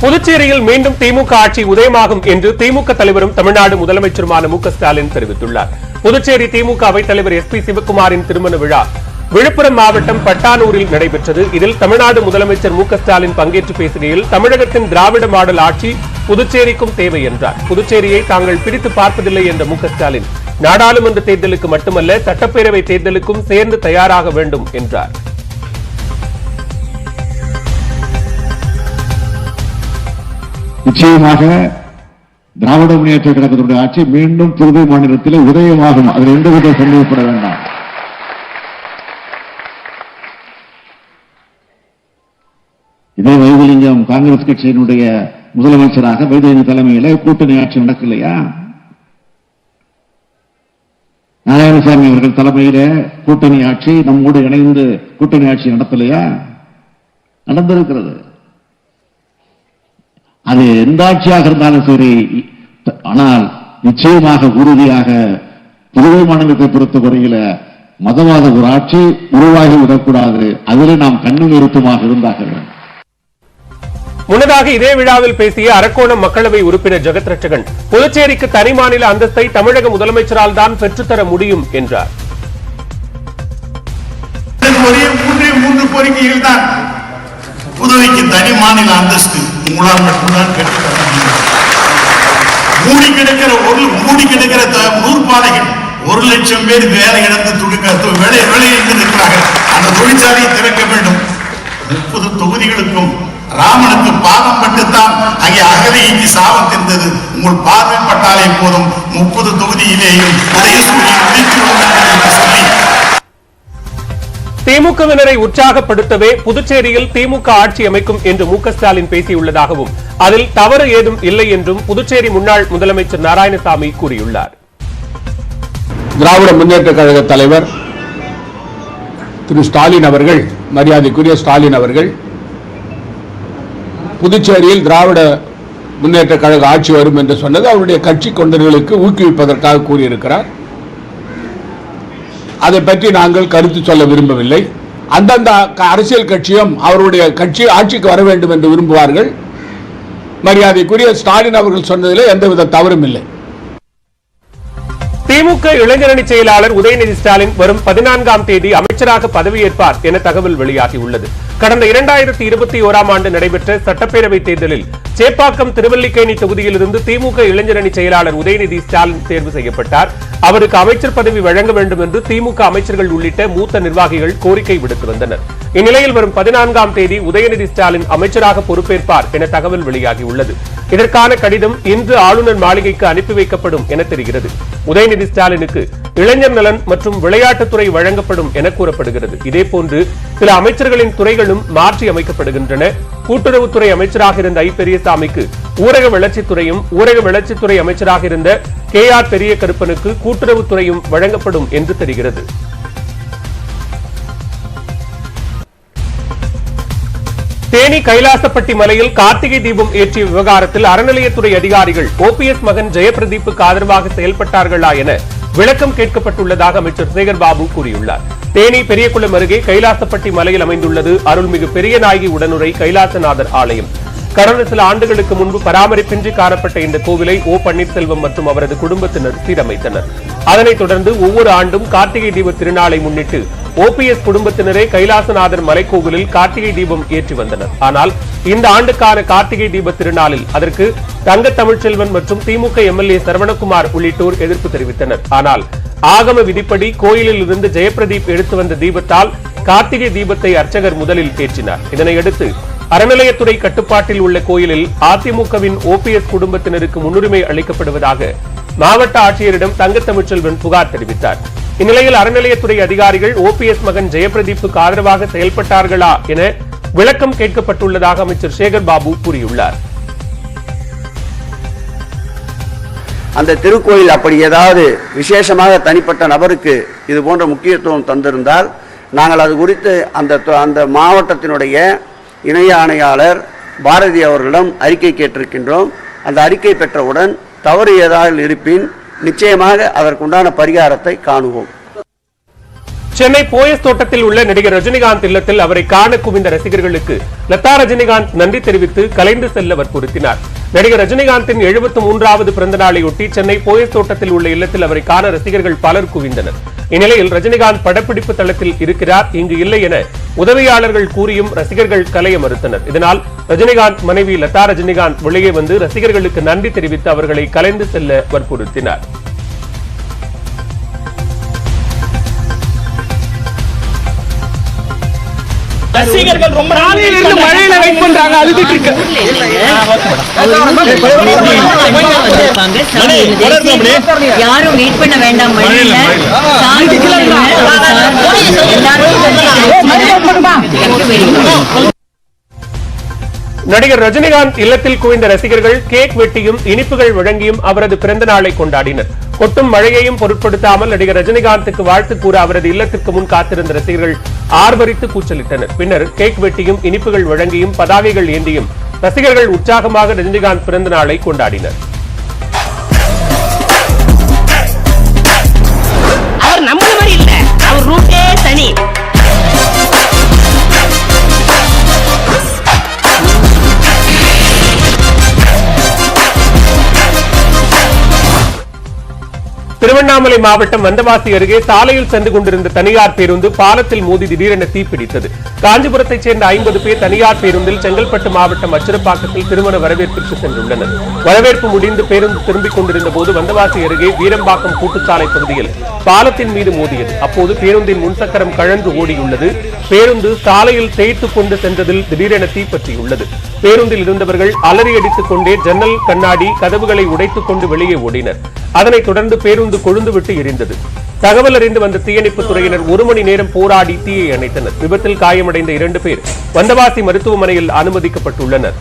புதுச்சேரியில் மீண்டும் திமுக ஆட்சி உதயமாகும் என்று திமுக தலைவரும் தமிழ்நாடு முதலமைச்சருமான மு.க.ஸ்டாலின் தெரிவித்துள்ளார். புதுச்சேரி திமுக அவைத்தலைவர் எஸ்.பி. சிவக்குமாரின் திருமண விழா விழுப்புரம் மாவட்டம் பட்டானூரில் நடைபெற்றது. இதில் தமிழ்நாடு முதலமைச்சர் மு.க.ஸ்டாலின் பங்கேற்று பேசுகையில் தமிழகத்தின் திராவிட மாடல் ஆட்சி புதுச்சேரிக்கும் தேவை என்றார். புதுச்சேரியை தாங்கள் பிரித்து பார்ப்பதில்லை என்ற மு.க.ஸ்டாலின் நாடாளுமன்ற தேர்தலுக்கு மட்டுமல்ல சட்டப்பேரவை தேர்தலுக்கும் சேர்ந்து தயாராக வேண்டும் என்றார். நிச்சயமாக திராவிட முன்னேற்ற கழகத்தினுடைய ஆட்சி மீண்டும் புதுவை மாநிலத்தில் உதயமாகும். அதில் எந்தவித சந்தேகப்பட வேண்டாம். இதே வைத்திலிங்கம் காங்கிரஸ் கட்சியினுடைய முதலமைச்சராக வைத்திலிங்க தலைமையில கூட்டணி ஆட்சி நடக்கலையா? நாராயணசாமி அவர்கள் தலைமையில கூட்டணி ஆட்சி நம்மோடு இணைந்து கூட்டணி ஆட்சி நடத்தலையா? நடந்திருக்கிறது. அது எந்த ஆட்சியாக இருந்தாலும் சரி. ஆனால் நிச்சயமாக உறுதியாக புதுவை மாநிலத்தை பொறுத்தவரையில மதவாத ஒரு ஆட்சி உருவாகி விடக்கூடாது. அதில் நாம் கண்ணு நிறுத்தமாக இருந்தாக. முன்னதாக இதே விழாவில் பேசிய அரக்கோணம் மக்களவை உறுப்பினர் ஜெகத் ரட்சகன் புதுச்சேரிக்கு தனி மாநில அந்தஸ்தை தமிழக முதலமைச்சரால் தான் பெற்றுத்தர முடியும் என்றார். மூன்று கோரிக்கைகள் தான். புதுவைக்கு தனி மாநில அந்தஸ்து உங்களால் மட்டும்தான் பெற்றுத்தர முடியும். மூடி கிடக்கிற நூற்பாலைகள் 1 லட்சம் பேர் வேலை இழந்து வேலை இருக்கிறார்கள். அந்த தொழிற்சாலையை திறக்க வேண்டும். 30 தொகுதிகளுக்கும் ராமனுக்கு பாதம் பட்டுத்தான் அங்கே அகலைக்கு சாபம் இருந்தது. உங்கள் பார்வைப்பட்டாலே போதும் 30 தொகுதியிலேயும் திமுகவினரை உற்சாகப்படுத்தவே புதுச்சேரியில் திமுக ஆட்சி அமைக்கும் என்று மு.க.ஸ்டாலின் பேசியுள்ளதாகவும் அதில் தவறு ஏதும் இல்லை என்றும் புதுச்சேரி முன்னாள் முதலமைச்சர் நாராயணசாமி கூறியுள்ளார். திராவிட முன்னேற்ற கழக தலைவர் திரு ஸ்டாலின் அவர்கள், மரியாதைக்குரிய ஸ்டாலின் அவர்கள், புதுச்சேரியில் திராவிட முன்னேற்ற கழக ஆட்சி வரும் என்று சொன்னது அவருடைய கட்சி தொண்டர்களுக்கு ஊக்குவிப்பதற்காக கூறியிருக்கிறார். அதை பற்றி நாங்கள் கருத்து சொல்ல விரும்பவில்லை. அந்தந்த அரசியல் கட்சியும் அவருடைய கட்சி ஆட்சிக்கு வர வேண்டும் என்று விரும்புவார்கள். மரியாதைக்குரிய ஸ்டாலின் அவர்கள் சொன்னதில் எந்தவித தவறும் இல்லை. திமுக இளைஞரணி செயலாளர் உதயநிதி ஸ்டாலின் வரும் 14ஆம் தேதி அமைச்சராக பதவியேற்பார் என தகவல் வெளியாகியுள்ளது. கடந்த 2021ஆம் ஆண்டு நடைபெற்ற சட்டப்பேரவை தேர்தலில் சேப்பாக்கம் திருவல்லிக்கேணி தொகுதியிலிருந்து திமுக இளைஞரணி செயலாளர் உதயநிதி ஸ்டாலின் தேர்வு செய்யப்பட்டார். அவருக்கு அமைச்சர் பதவி வழங்க வேண்டும் என்று திமுக அமைச்சர்கள் உள்ளிட்ட மூத்த நிர்வாகிகள் கோரிக்கை விடுத்து வந்தனர். இந்நிலையில் வரும் 14ஆம் தேதி உதயநிதி ஸ்டாலின் அமைச்சராக பொறுப்பேற்பார் என தகவல் வெளியாகியுள்ளது. இதற்கான கடிதம் இன்று ஆளுநர் மாளிகைக்கு அனுப்பி வைக்கப்படும் என தெரிகிறது. உதயநிதி ஸ்டாலினுக்கு இளைஞர் நலன் மற்றும் விளையாட்டுத்துறை வழங்கப்படும் என கூறப்படுகிறது. இதேபோன்று சில அமைச்சர்களின் துறைகளும் மாற்றி அமைக்கப்படுகின்றன. கூட்டுறவுத்துறை அமைச்சராக இருந்த ஐ. பெரியசாமிக்கு ஊரக வளர்ச்சித்துறையும், ஊரக வளர்ச்சித்துறை அமைச்சராக இருந்த கே.ஆர். பெரிய கருப்பனுக்கு கூட்டுறவுத்துறையும் வழங்கப்படும் என்று தெரிகிறது. தேனி கைலாசப்பட்டி மலையில் கார்த்திகை தீபம் ஏற்றிய விவகாரத்தில் அறநிலையத்துறை அதிகாரிகள் ஓபிஎஸ் மகன் ஜெயபிரதீப்புக்கு ஆதரவாக செயல்பட்டார்களா என விளக்கம் கேட்கப்பட்டுள்ளதாக அமைச்சர் சேகர் பாபு கூறியுள்ளார். தேனி பெரியகுளம் அருகே கைலாசப்பட்டி மலையில் அமைந்துள்ளது அருள்மிகு பெரியநாயகி உடனுரை கைலாசநாதர் ஆலயம். கடந்த சில ஆண்டுகளுக்கு முன்பு பராமரிப்பின்றி காணப்பட்ட இந்த கோவிலை ஓ. பன்னீர்செல்வம் மற்றும் அவரது குடும்பத்தினர் சீரமைத்தனர். அதனைத் தொடர்ந்து ஒவ்வொரு ஆண்டும் கார்த்திகை தீப திருநாளை முன்னிட்டு ஓபிஎஸ் குடும்பத்தினரே கைலாசநாதர் மலைக்கோவிலில் கார்த்திகை தீபம் ஏற்றி வந்தனர். ஆனால் இந்த ஆண்டுக்கான கார்த்திகை தீப திருநாளில் அதற்கு தங்க தமிழ்ச்செல்வன் மற்றும் திமுக எம்எல்ஏ சரவணகுமார் உள்ளிட்டோர் எதிர்ப்பு தெரிவித்தனர். ஆனால் ஆகம விதிப்படி கோயிலில் இருந்து ஜெயபிரதீப் எடுத்து வந்த தீபத்தால் கார்த்திகை தீபத்தை அர்ச்சகர் முதலில் ஏற்றினார். இதனையடுத்து அறநிலையத்துறை கட்டுப்பாட்டில் உள்ள கோயிலில் அதிமுகவின் ஓபிஎஸ் குடும்பத்தினருக்கு முன்னுரிமை அளிக்கப்படுவதாக மாவட்ட ஆட்சியரிடம் தங்க தமிழ்ச்செல்வன் புகார் தெரிவித்தார். இந்நிலையில் அறநிலையத்துறை அதிகாரிகள் ஓபிஎஸ் மகன் ஜெயபிரதீப்புக்கு ஆதரவாக செயல்பட்டார்களா என விளக்கம் கேட்கப்பட்டுள்ளதாக அமைச்சர் சேகர் பாபு கூறியுள்ளார். அந்த திருக்கோயில் அப்படி ஏதாவது விசேஷமாக தனிப்பட்ட நபருக்கு இது போன்ற முக்கியத்துவம் தந்திருந்தால் நாங்கள் அது குறித்து அந்த மாவட்டத்தினுடைய இணை ஆணையாளர் பாரதி அவர்களிடம் அறிக்கை கேட்டிருக்கின்றோம். அந்த அறிக்கை பெற்றவுடன் தவறு ஏதாவது இருப்பின் நிச்சயமாக அதற்குண்டான பரிகாரத்தை காணுவோம். சென்னை போயஸ் தோட்டத்தில் உள்ள நடிகர் ரஜினிகாந்த் இல்லத்தில் அவரை காண குவிந்த ரசிகர்களுக்கு லதா ரஜினிகாந்த் நன்றி தெரிவித்து கலைந்து செல்ல வற்புறுத்தினார். நடிகர் ரஜினிகாந்தின் 73வது பிறந்த நாளையொட்டி சென்னை போயஸ் தோட்டத்தில் உள்ள இல்லத்தில் அவரை காண ரசிகர்கள் பலர் குவிந்தனர். இந்நிலையில் ரஜினிகாந்த் படப்பிடிப்பு தளத்தில் இருக்கிறார், இங்கு இல்லை என உதவியாளர்கள் கூறியும் ரசிகர்கள் கலைய மறுத்தனர். இதனால் ரஜினிகாந்த் மனைவி லதா ரஜினிகாந்த் வெளியே வந்து ரசிகர்களுக்கு நன்றி தெரிவித்து அவர்களை கலைந்து செல்ல வற்புறுத்தினார். ரசிகர்கள் ரொம்ப நாளையில இருந்து மழையில வெயிட் பண்றாங்க, அழுதுட்டு இருக்கு. யாரும் வெயிட் பண்ண வேண்டாம், மழையில நடிகர் ரஜினிகாந்த் இல்லத்தில் குவிந்த ரசிகர்கள் கேக் வெட்டியும் இனிப்புகள் வழங்கியும் அவரது பிறந்த நாளை கொண்டாடினர். கொட்டும் மழையையும் பொருட்படுத்தாமல் நடிகர் ரஜினிகாந்துக்கு வாழ்த்து கூற அவரது இல்லத்திற்கு முன் காத்திருந்த ரசிகர்கள் ஆர்ப்பரித்து கூச்சலிட்டனர். பின்னர் கேக் வெட்டியும் இனிப்புகள் வழங்கியும் பதாகைகள் ஏந்தியும் ரசிகர்கள் உற்சாகமாக ரஜினிகாந்த் பிறந்த நாளை கொண்டாடினர். அவர் நம்மள மாதிரி இல்ல, அவர் ரூட்டே தனி. திருவண்ணாமலை மாவட்டம் வந்தவாசி அருகே சாலையில் சென்று கொண்டிருந்த தனியார் பேருந்து பாலத்தில் மோதி திடீரென தீப்பிடித்தது. காஞ்சிபுரத்தைச் சேர்ந்த 50 பேர் தனியார் பேருந்தில் செங்கல்பட்டு மாவட்டம் அச்சிரப்பாக்கத்தில் திருமண வரவேற்பிற்கு சென்றுள்ளனர். வரவேற்பு முடிந்து பேருந்து திரும்பிக் கொண்டிருந்த போது வந்தவாசி அருகே வீரம்பாக்கம் கூட்டுச்சாலை பகுதியில் பாலத்தின் மீது மோதியது. அப்போது பேருந்தின் முன்சக்கரம் கழன்று ஓடியுள்ளது. பேருந்து சாலையில் தேய்த்துக் கொண்டு சென்றதில் திடீரென தீப்பற்றியுள்ளது. பேருந்தில் இருந்தவர்கள் அலறி அடித்துக் கொண்டே ஜன்னல் கண்ணாடி கதவுகளை உடைத்துக் கொண்டு வெளியே ஓடினர். அதனைத் தொடர்ந்து பேருந்து கொழுந்துவிட்டு எரிந்தது. தகவல் அறிந்து வந்த தீயணைப்புத் துறையினர் 1 மணி நேரம் போராடி தீயை அணைத்தனர். விபத்தில் காயமடைந்த 2 பேர் வந்தவாசி மருத்துவமனையில் அனுமதிக்கப்பட்டுள்ளனர்.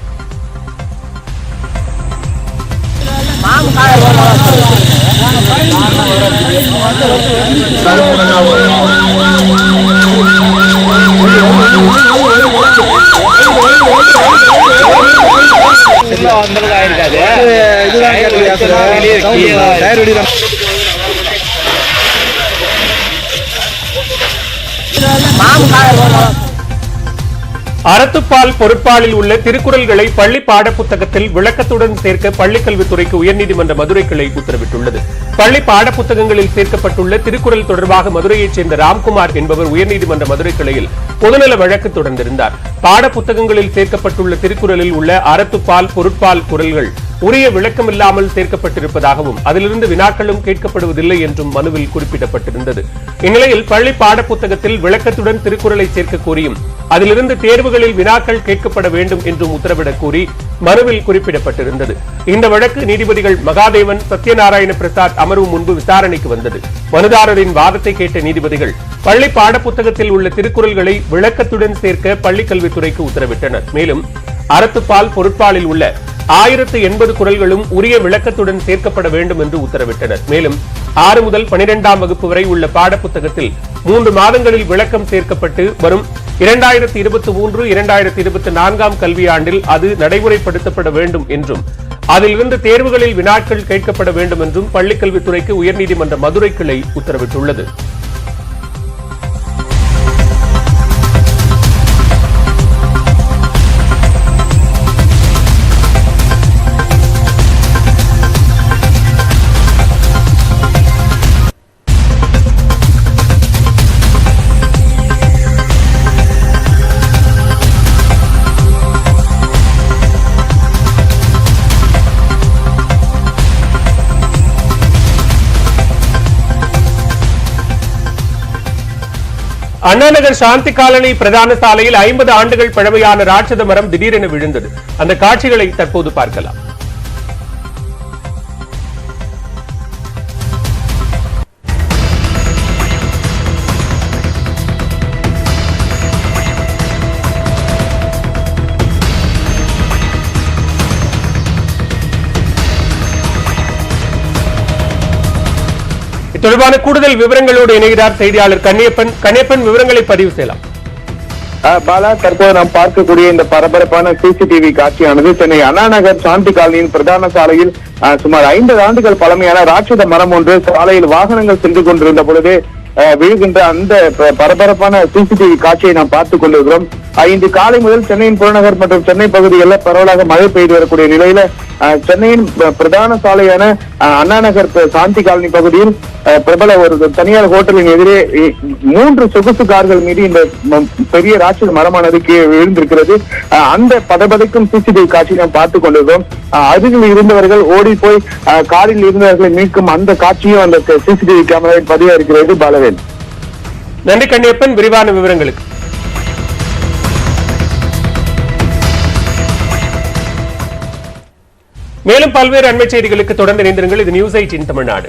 அறத்துப்பால் பொருட்பாலில் உள்ள திருக்குறள்களை பள்ளி பாடப்புத்தகத்தில் விளக்கத்துடன் சேர்க்க பள்ளிக்கல்வித்துறைக்கு உயர்நீதிமன்ற மதுரை கிளை உத்தரவிட்டுள்ளது. பள்ளி பாடப்புத்தகங்களில் சேர்க்கப்பட்டுள்ள திருக்குறள் தொடர்பாக மதுரையைச் சேர்ந்த ராம்குமார் என்பவர் உயர்நீதிமன்ற மதுரை கிளையில் பொதுநல வழக்கு தொடர்ந்திருந்தார். பாடப்புத்தகங்களில் சேர்க்கப்பட்டுள்ள திருக்குறளில் உள்ள அறத்துப்பால் பொருட்பால் குறள்கள் உரிய விளக்கமில்லாமல் சேர்க்கப்பட்டிருப்பதாகவும் அதிலிருந்து வினாக்களும் கேட்கப்படுவதில்லை என்றும் மனுவில் குறிப்பிடப்பட்டிருந்தது. இந்நிலையில் பள்ளி பாடப்புத்தகத்தில் விளக்கத்துடன் திருக்குறளை சேர்க்க கோரியும் அதிலிருந்து தேர்வுகளில் வினாக்கள் கேட்கப்பட வேண்டும் என்றும் உத்தரவிடக் கோரி மனுவில் குறிப்பிடப்பட்டிருந்தது. இந்த வழக்கு நீதிபதிகள் மகாதேவன், சத்யநாராயண பிரசாத் அமர்வு முன்பு விசாரணைக்கு வந்தது. மனுதாரரின் வாதத்தை கேட்ட நீதிபதிகள் பள்ளி பாடப்புத்தகத்தில் உள்ள திருக்குறள்களை விளக்கத்துடன் சேர்க்க பள்ளிக்கல்வித்துறைக்கு உத்தரவிட்டனர். மேலும் அறத்துப்பால் பொருட்பாலில் உள்ள 1080 குறள்களும் உரிய விளக்கத்துடன் சேர்க்கப்பட வேண்டும் என்று உத்தரவிட்டனர். மேலும் 6 முதல் 12ஆம் வகுப்பு வரை உள்ள பாடப்புத்தகத்தில் 3 மாதங்களில் விளக்கம் சேர்க்கப்பட்டு வரும் 2023-2024 கல்வியாண்டில் அது நடைமுறைப்படுத்தப்பட வேண்டும் என்றும் அதிலிருந்து தேர்வுகளில் வினாக்கள் கேட்கப்பட வேண்டும் என்றும் பள்ளிக்கல்வித்துறைக்கு உயர்நீதிமன்ற மதுரை கிளை உத்தரவிட்டுள்ளது. அண்ணாநகர் சாந்தி காலனி பிரதான சாலையில் 50 ஆண்டுகள் பழமையான ராட்சத மரம் திடீரென விழுந்தது. அந்த காட்சிகளை தற்போது பார்க்கலாம். தொடர்பான கூடுதல் விவரங்களோடு இணைகிறார் செய்தியாளர் கண்ணியப்பன். கண்ணியப்பன், விவரங்களை பதிவு செய்யலாம். பாலா, தற்போது நாம் பார்க்கக்கூடிய இந்த பரபரப்பான சிசிடிவி காட்சியானது சென்னை அண்ணாநகர் சாந்தி காலனியின் பிரதான சாலையில் சுமார் 50 ஆண்டுகள் பழமையான ராட்சத மரம் ஒன்று சாலையில் வாகனங்கள் சென்று கொண்டிருந்த பொழுது விழுகின்ற அந்த பரபரப்பான சிசிடிவி காட்சியை நாம் பார்த்துக் கொண்டிருக்கிறோம். இன்று காலை முதல் சென்னையின் புறநகர் மற்றும் சென்னை பகுதிகளில் பரவலாக மழை பெய்து வரக்கூடிய நிலையில சென்னையின் பிரதான சாலையான அண்ணா நகர் சாந்தி காலனி பகுதியில் பிரபல ஒரு தனியார் ஹோட்டலின் எதிரே 3 சொகுசு கார்கள் மீது இந்த பெரிய ராட்சத மரமானது விழுந்திருக்கிறது. அந்த பதபதைக்கும் சிசிடிவி காட்சி நாம் பார்த்துக் கொண்டிருக்கிறோம். அருகில் இருந்தவர்கள் ஓடி போய் காரில் இருந்தவர்களை மீட்கும் அந்த காட்சியும் அந்த சிசிடிவி கேமராவில் பதிவா இருக்கிறது. பாலவேல், நன்றி கண்ணியப்பன், விரிவான விவரங்களுக்கு. மேலும் பல்வேறு அண்மை செய்திகளுக்கு தொடர்ந்து இணைந்திருங்கள். இது நியூஸ் 18 தமிழ்நாடு.